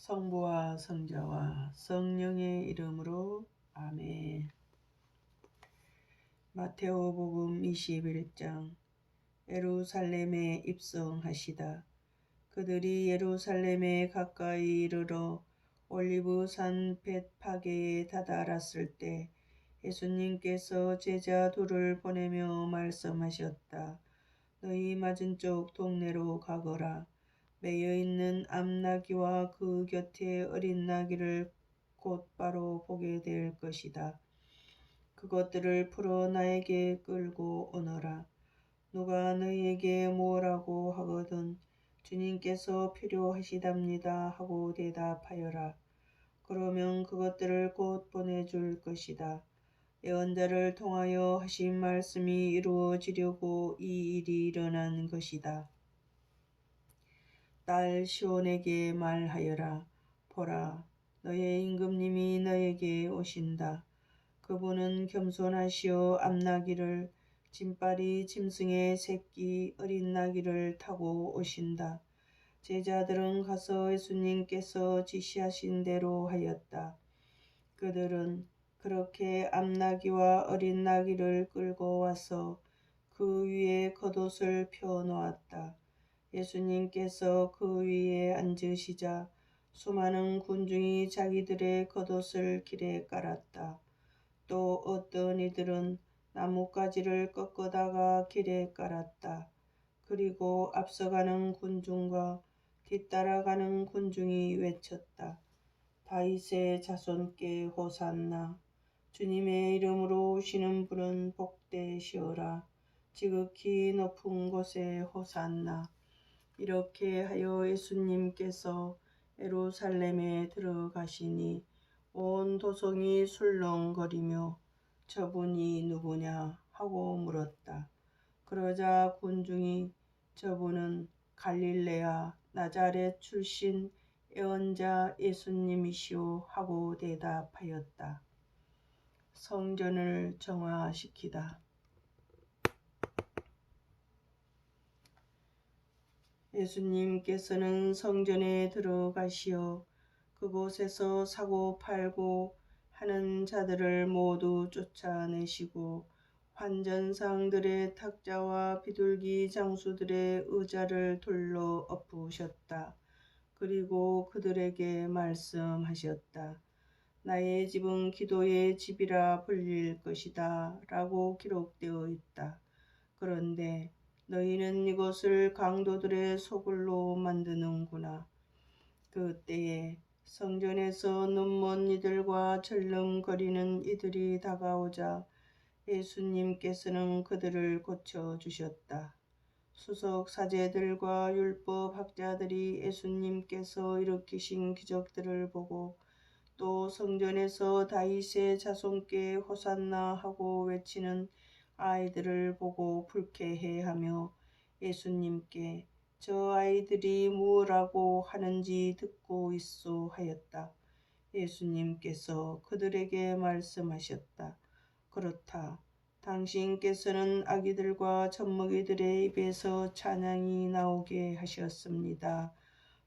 성부와 성자와 성령의 이름으로 아멘. 마테오복음 21장. 예루살렘에 입성하시다. 그들이 예루살렘에 가까이 이르러 올리브산 벳파게에 다다랐을 때 예수님께서 제자 둘을 보내며 말씀하셨다. 너희 맞은쪽 동네로 가거라. 매여있는 암나귀와 그 곁에 어린 나귀를 곧바로 보게 될 것이다. 그것들을 풀어 나에게 끌고 오너라. 누가 너희에게 뭐라고 하거든 주님께서 필요하시답니다 하고 대답하여라. 그러면 그것들을 곧 보내줄 것이다. 예언자를 통하여 하신 말씀이 이루어지려고 이 일이 일어난 것이다. 딸 시온에게 말하여라. 보라, 너의 임금님이 너에게 오신다. 그분은 겸손하시어 암나귀를 짐발이 짐승의 새끼 어린 나귀를 타고 오신다. 제자들은 가서 예수님께서 지시하신 대로 하였다. 그들은 그렇게 암나귀와 어린 나귀를 끌고 와서 그 위에 겉옷을 펴 놓았다. 예수님께서 그 위에 앉으시자 수많은 군중이 자기들의 겉옷을 길에 깔았다. 또 어떤 이들은 나뭇가지를 꺾어다가 길에 깔았다. 그리고 앞서가는 군중과 뒤따라가는 군중이 외쳤다. 다윗의 자손께 호산나. 주님의 이름으로 오시는 분은 복되시오라. 지극히 높은 곳에 호산나. 이렇게 하여 예수님께서 예루살렘에 들어가시니 온 도성이 술렁거리며 저분이 누구냐 하고 물었다. 그러자 군중이 저분은 갈릴레아 나자렛 출신 예언자 예수님이시오 하고 대답하였다. 성전을 정화시키다. 예수님께서는 성전에 들어가시어 그곳에서 사고 팔고 하는 자들을 모두 쫓아내시고 환전상들의 탁자와 비둘기 장수들의 의자를 돌로 엎으셨다. 그리고 그들에게 말씀하셨다. 나의 집은 기도의 집이라 불릴 것이다 라고 기록되어 있다. 그런데 너희는 이것을 강도들의 소굴로 만드는구나. 그때에 성전에서 눈먼 이들과 절름거리는 이들이 다가오자 예수님께서는 그들을 고쳐주셨다. 수석 사제들과 율법 학자들이 예수님께서 일으키신 기적들을 보고 또 성전에서 다윗의 자손께 호산나 하고 외치는 아이들을 보고 불쾌해하며 예수님께 저 아이들이 무엇라고 하는지 듣고 있소 하였다. 예수님께서 그들에게 말씀하셨다. 그렇다. 당신께서는 아기들과 젖먹이들의 입에서 찬양이 나오게 하셨습니다.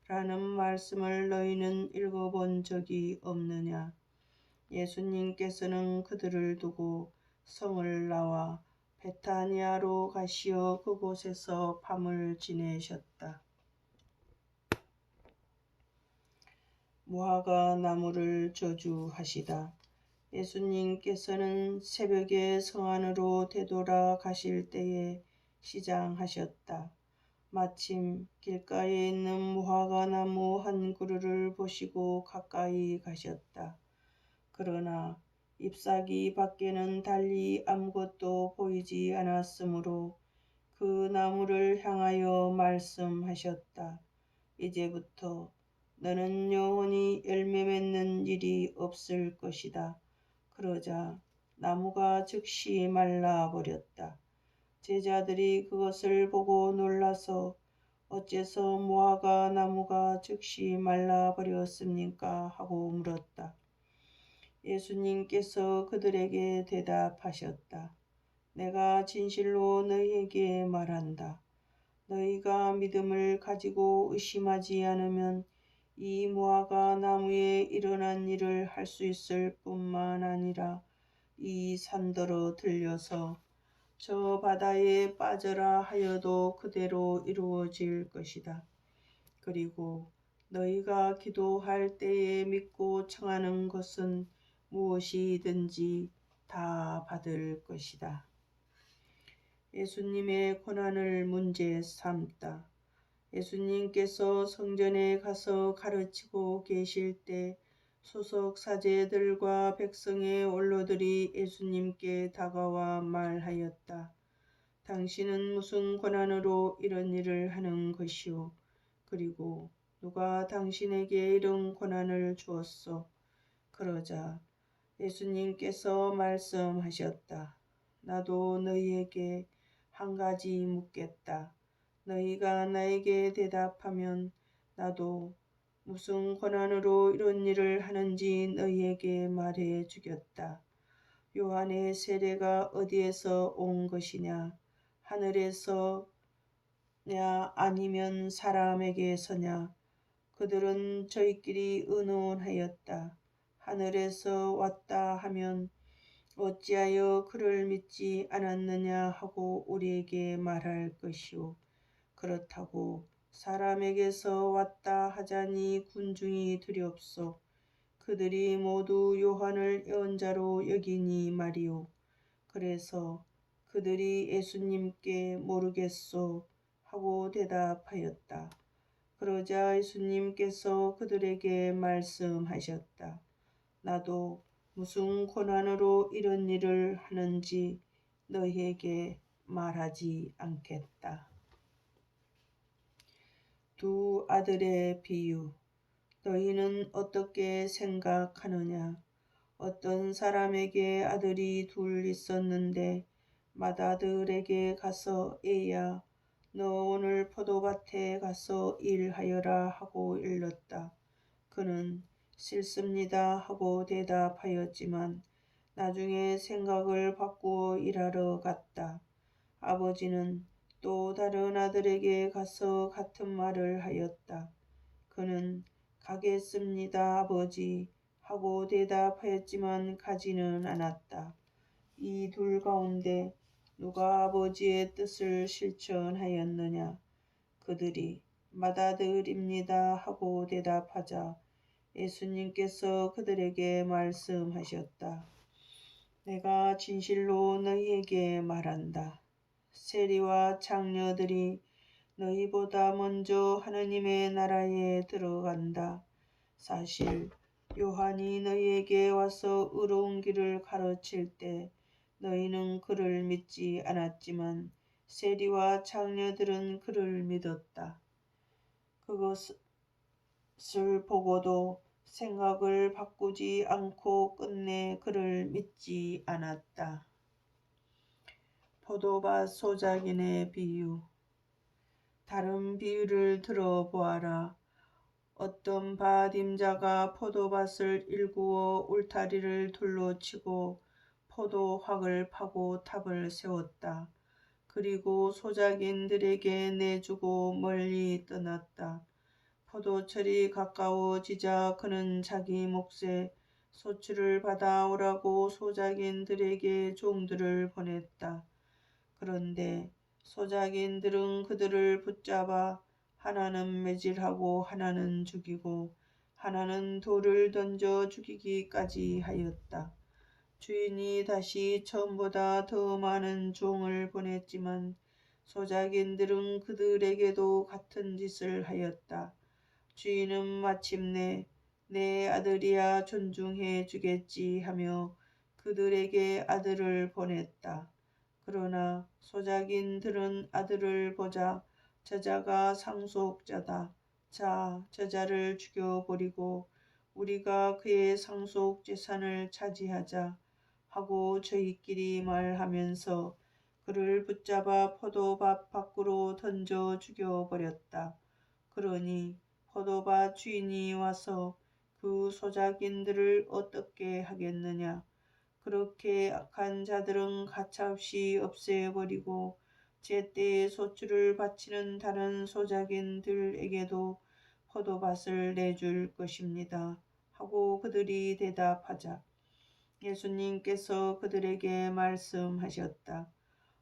라는 말씀을 너희는 읽어본 적이 없느냐? 예수님께서는 그들을 두고 성을 나와 베타니아로 가시어 그곳에서 밤을 지내셨다. 무화과 나무를 저주하시다. 예수님께서는 새벽에 성 안으로 되돌아 가실 때에 시장하셨다. 마침 길가에 있는 무화과 나무 한 그루를 보시고 가까이 가셨다. 그러나 잎사귀 밖에는 달리 아무것도 보이지 않았으므로 그 나무를 향하여 말씀하셨다. 이제부터 너는 영원히 열매 맺는 일이 없을 것이다. 그러자 나무가 즉시 말라버렸다. 제자들이 그것을 보고 놀라서 어째서 무화과 나무가 즉시 말라버렸습니까? 하고 물었다. 예수님께서 그들에게 대답하셨다. 내가 진실로 너희에게 말한다. 너희가 믿음을 가지고 의심하지 않으면 이 무화과 나무에 일어난 일을 할 수 있을 뿐만 아니라 이 산더러 들려서 저 바다에 빠져라 하여도 그대로 이루어질 것이다. 그리고 너희가 기도할 때에 믿고 청하는 것은 무엇이든지 다 받을 것이다. 예수님의 고난을 문제 삼다. 예수님께서 성전에 가서 가르치고 계실 때 소속 사제들과 백성의 원로들이 예수님께 다가와 말하였다. 당신은 무슨 권한으로 이런 일을 하는 것이오? 그리고 누가 당신에게 이런 권한을 주었소? 그러자 예수님께서 말씀하셨다. 나도 너희에게 한 가지 묻겠다. 너희가 나에게 대답하면 나도 무슨 권한으로 이런 일을 하는지 너희에게 말해 주겠다. 요한의 세례가 어디에서 온 것이냐? 하늘에서냐 아니면 사람에게서냐? 그들은 저희끼리 의논하였다. 하늘에서 왔다 하면 어찌하여 그를 믿지 않았느냐 하고 우리에게 말할 것이오. 그렇다고 사람에게서 왔다 하자니 군중이 두렵소. 그들이 모두 요한을 예언자로 여기니 말이오. 그래서 그들이 예수님께 모르겠소 하고 대답하였다. 그러자 예수님께서 그들에게 말씀하셨다. 나도 무슨 권한으로 이런 일을 하는지 너희에게 말하지 않겠다. 두 아들의 비유. 너희는 어떻게 생각하느냐? 어떤 사람에게 아들이 둘 있었는데 맏아들에게 가서 애야 너 오늘 포도밭에 가서 일하여라 하고 일렀다. 그는 싫습니다 하고 대답하였지만 나중에 생각을 바꾸어 일하러 갔다. 아버지는 또 다른 아들에게 가서 같은 말을 하였다. 그는 가겠습니다 아버지 하고 대답하였지만 가지는 않았다. 이 둘 가운데 누가 아버지의 뜻을 실천하였느냐? 그들이 맏아들입니다 하고 대답하자 예수님께서 그들에게 말씀하셨다. 내가 진실로 너희에게 말한다. 세리와 장녀들이 너희보다 먼저 하느님의 나라에 들어간다. 사실 요한이 너희에게 와서 의로운 길을 가르칠 때 너희는 그를 믿지 않았지만 세리와 장녀들은 그를 믿었다. 그것을 보고도 생각을 바꾸지 않고 끝내 그를 믿지 않았다. 포도밭 소작인의 비유. 다른 비유를 들어보아라. 어떤 밭 임자가 포도밭을 일구어 울타리를 둘러 치고 포도확을 파고 탑을 세웠다. 그리고 소작인들에게 내주고 멀리 떠났다. 포도철이 가까워지자 그는 자기 몫의 소출을 받아오라고 소작인들에게 종들을 보냈다. 그런데 소작인들은 그들을 붙잡아 하나는 매질하고 하나는 죽이고 하나는 돌을 던져 죽이기까지 하였다. 주인이 다시 처음보다 더 많은 종을 보냈지만 소작인들은 그들에게도 같은 짓을 하였다. 주인은 마침내 내 아들이야 존중해 주겠지 하며 그들에게 아들을 보냈다. 그러나 소작인들은 아들을 보자 저자가 상속자다. 자, 저자를 죽여버리고 우리가 그의 상속 재산을 차지하자 하고 저희끼리 말하면서 그를 붙잡아 포도밭 밖으로 던져 죽여버렸다. 그러니 포도밭 주인이 와서 그 소작인들을 어떻게 하겠느냐? 그렇게 악한 자들은 가차없이 없애버리고 제때에 소출을 바치는 다른 소작인들에게도 포도밭을 내줄 것입니다. 하고 그들이 대답하자 예수님께서 그들에게 말씀하셨다.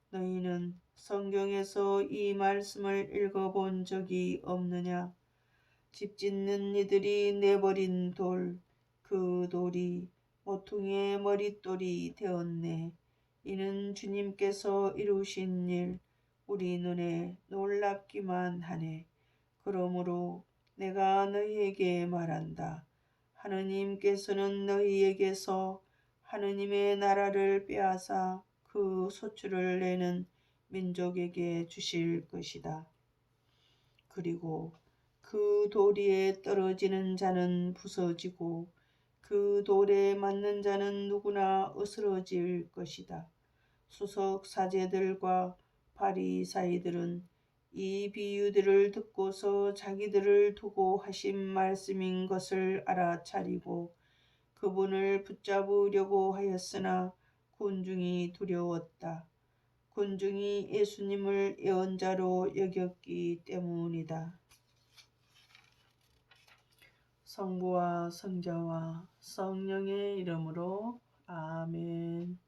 너희는 성경에서 이 말씀을 읽어본 적이 없느냐? 집 짓는 이들이 내버린 돌, 그 돌이 모퉁이의 머릿돌이 되었네. 이는 주님께서 이루신 일, 우리 눈에 놀랍기만 하네. 그러므로 내가 너희에게 말한다. 하느님께서는 너희에게서 하느님의 나라를 빼앗아 그 소출을 내는 민족에게 주실 것이다. 그리고 그 돌 위에 떨어지는 자는 부서지고 그 돌에 맞는 자는 누구나 으스러질 것이다. 수석 사제들과 바리사이들은 이 비유들을 듣고서 자기들을 두고 하신 말씀인 것을 알아차리고 그분을 붙잡으려고 하였으나 군중이 두려웠다. 군중이 예수님을 예언자로 여겼기 때문이다. 성부와 성자와 성령의 이름으로 아멘.